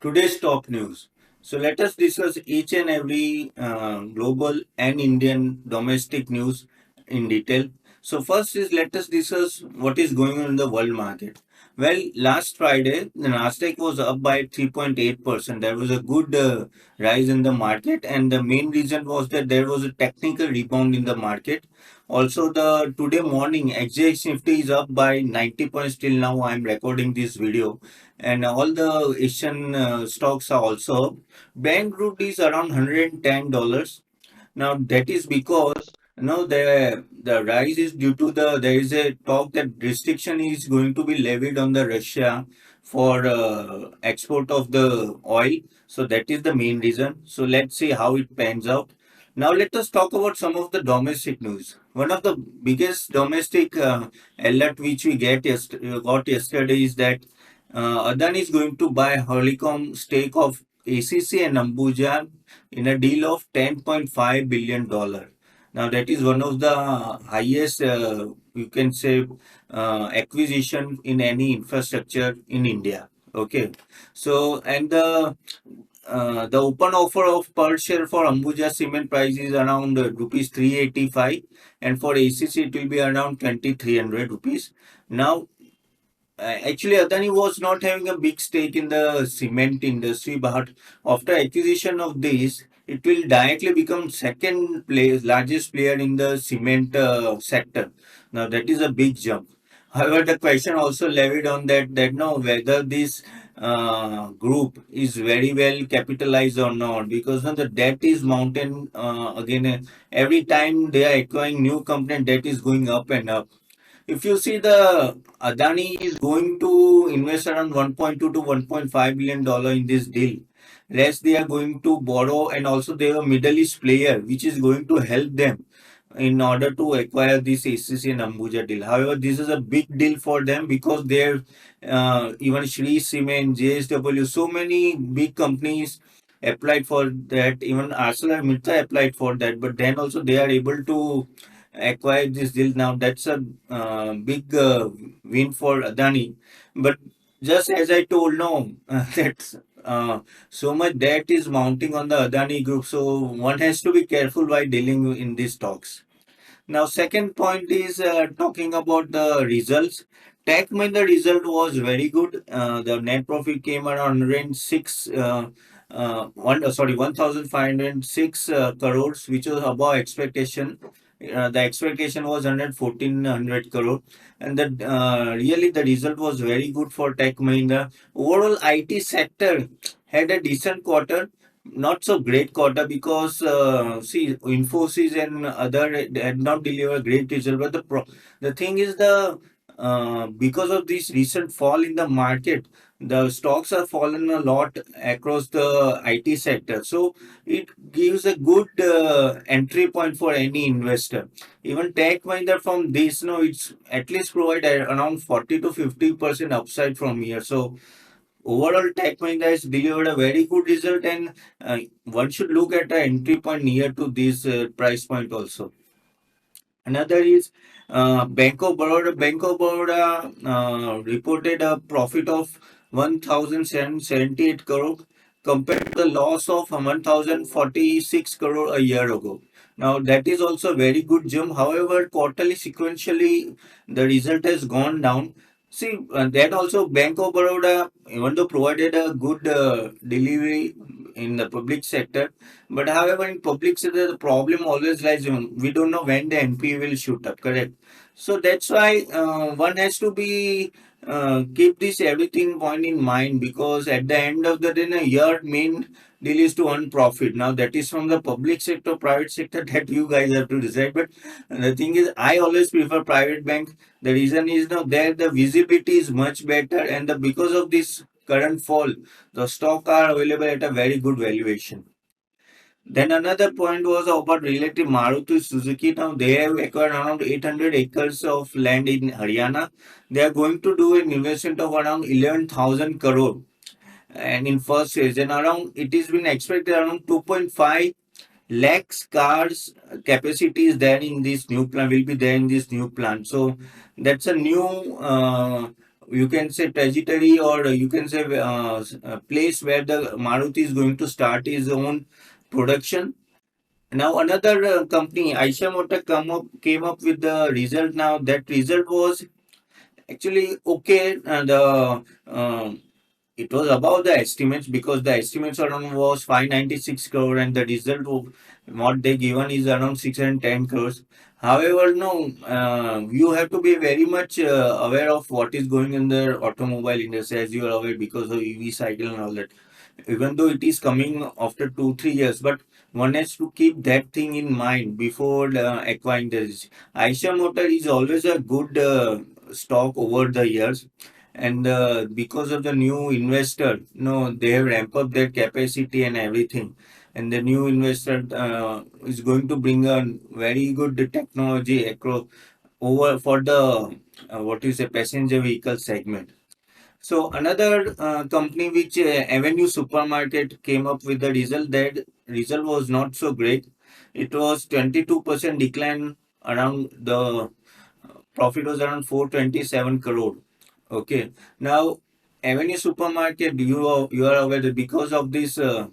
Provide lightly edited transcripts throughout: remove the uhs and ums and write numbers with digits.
Today's top news. So let us discuss each and every global and Indian domestic news in detail. So first is let us discuss what is going on in the world market. Well, last Friday the Nasdaq was up by 3.8%. There was a good rise in the market, and the main reason was that there was a technical rebound in the market. Also, the today morning XJ Nifty is up by 90 points till now. I am recording this video, and all the Asian stocks are also up. Bank Group is around $110. Now that is because the rise is due to there is a talk that restriction is going to be levied on the Russia for export of the oil. So that is the main reason. So let's see how it pans out. Now let us talk about some of the domestic news. One of the biggest domestic alert which we got yesterday is that Adani is going to buy Holicom stake of ACC and Ambuja in a deal of $10.5 billion. Now, that is one of the highest, you can say, acquisition in any infrastructure in India. Okay. So, and the open offer of per share for Ambuja cement price is around rupees 385, and for ACC it will be around 2300 rupees. Now, actually, Adani was not having a big stake in the cement industry, but after acquisition of this, it will directly become second place, largest player in the cement sector. Now, that is a big jump. However, the question also levied on that no whether this group is very well capitalized or not, because the debt is mountain again every time they are acquiring new company, debt is going up and up. If you see, the Adani is going to invest around 1.2 to 1.5 billion dollar in this deal. Rest they are going to borrow, and also they have a Middle East player which is going to help them in order to acquire this ACC and Ambuja deal. However, this is a big deal for them because they're even Shree Cement, JSW, so many big companies applied for that. Even ArcelorMittal applied for that, but then also they are able to acquire this deal. Now that's a big win for Adani. But just as I told, no, that's so much debt is mounting on the Adani group. So one has to be careful while dealing in these talks. Now, second point is talking about the results. Tech Mahindra result was very good. The net profit came around 106, 1,506 crores, which was above expectation. The expectation was 1,400 crore, and really the result was very good for Tech Mahindra. Overall, IT sector had a decent quarter, not so great quarter because see Infosys and other had not delivered great result. But the thing is because of this recent fall in the market, the stocks are fallen a lot across the IT sector. So it gives a good entry point for any investor. Even Tech Mahindra from this, it's at least provide around 40 to 50% upside from here. So overall, Tech Mahindra has delivered a very good result, and one should look at the entry point near to this price point also. Another is Bank of Baroda. Bank of Baroda reported a profit of 1,778 crore compared to the loss of 1,046 crore a year ago. Now that is also a very good jump. However, quarterly sequentially the result has gone down. See, that also Bank of Baroda, even though provided a good delivery in the public sector, but however, in public sector, the problem always lies in we don't know when the NP will shoot up, correct? So that's why one has to be keep this everything point in mind, because at the end of the day, your main deal is to earn profit. Now that is from the public sector, private sector, that you guys have to decide. But the thing is, I always prefer private bank. The reason is now there the visibility is much better, and because of this current fall, the stock are available at a very good valuation. Then another point was about related Maruti Suzuki. Now they have acquired around 800 acres of land in Haryana. They are going to do an investment of around 11,000 crore, and in first phase, and around it is been expected around 2.5 lakhs cars capacity is there in this new plant, will be there in this new plant. So that's a new you can say trajectory, or you can say place where the Maruti is going to start its own production. Now another company, Eicher Motor, came up with the result. Now that result was actually okay. The it was above the estimates, because the estimates around was 596 crore, and the result of what they given is around 610 crores. However, no, you have to be very much aware of what is going in the automobile industry, as you are aware, because of EV cycle and all that. Even though it is coming after 2 3 years, but one has to keep that thing in mind before acquiring this. Eicher Motor is always a good stock over the years, and because of the new investor, no, they have ramped up their capacity and everything, and the new investor is going to bring a very good technology across over for the what you say passenger vehicle segment. So another company which Avenue Supermarket came up with the result, that result was not so great. It was 22% decline. Around the profit was around 427 crore. Okay. Now Avenue Supermarket, you are aware that because of this uh,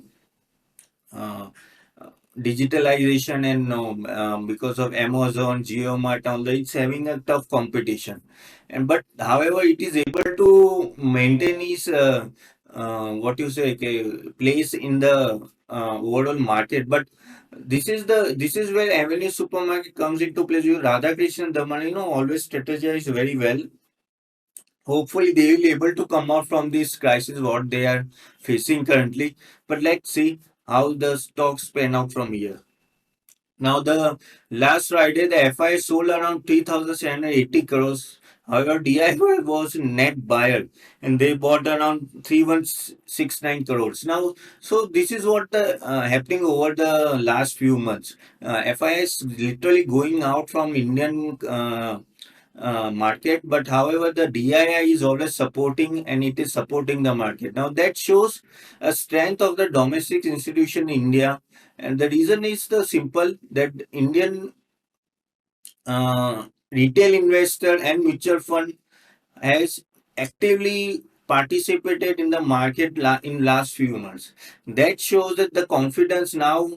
digitalization, and because of Amazon, JioMart, all that, it's having a tough competition. And but however, it is able to maintain its what you say, okay, place in the overall market. But this is where Avenue Supermarket comes into place. You Radhakrishnan Damani, always strategize very well. Hopefully, they will be able to come out from this crisis what they are facing currently. But let's see how the stocks pan out from here. Now, the last Friday, the FI sold around 3,780 crores. However, DIY was net buyer, and they bought around 3,169 crores. Now, so this is what happening over the last few months. FI is literally going out from Indian market, but however, the DII is always supporting, and it is supporting the market. Now, that shows a strength of the domestic institution in India, and the reason is the simple that Indian retail investor and mutual fund has actively participated in the market in last few months. That shows that the confidence now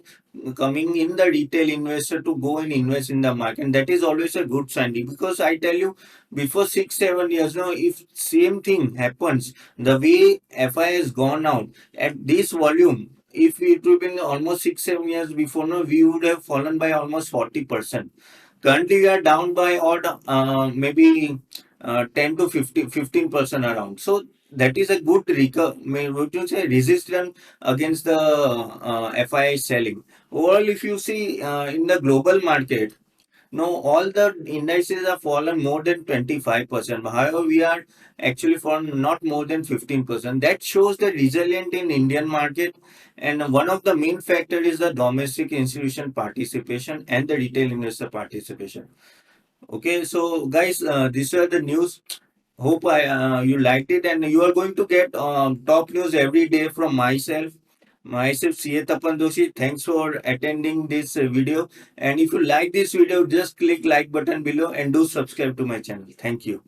coming in the retail investor to go and invest in the market. And that is always a good sign, because I tell you, before 6 7 years now, if same thing happens, the way FI has gone out at this volume, if it would been almost 6 7 years before, no, we would have fallen by almost 40%. Currently, we are down by odd maybe 10 to 15% around. So that is a good would you say resistance against the FII selling. Overall, if you see in the global market, no, all the indices have fallen more than 25%. However, we are actually fallen not more than 15%. That shows the resilient in Indian market. And one of the main factor is the domestic institution participation and the retail investor participation. Okay, so guys, these are the news. Hope I you liked it, and you are going to get top news every day from myself. Myself, CA Tapan Doshi. Thanks for attending this video. And if you like this video, just click like button below and do subscribe to my channel. Thank you.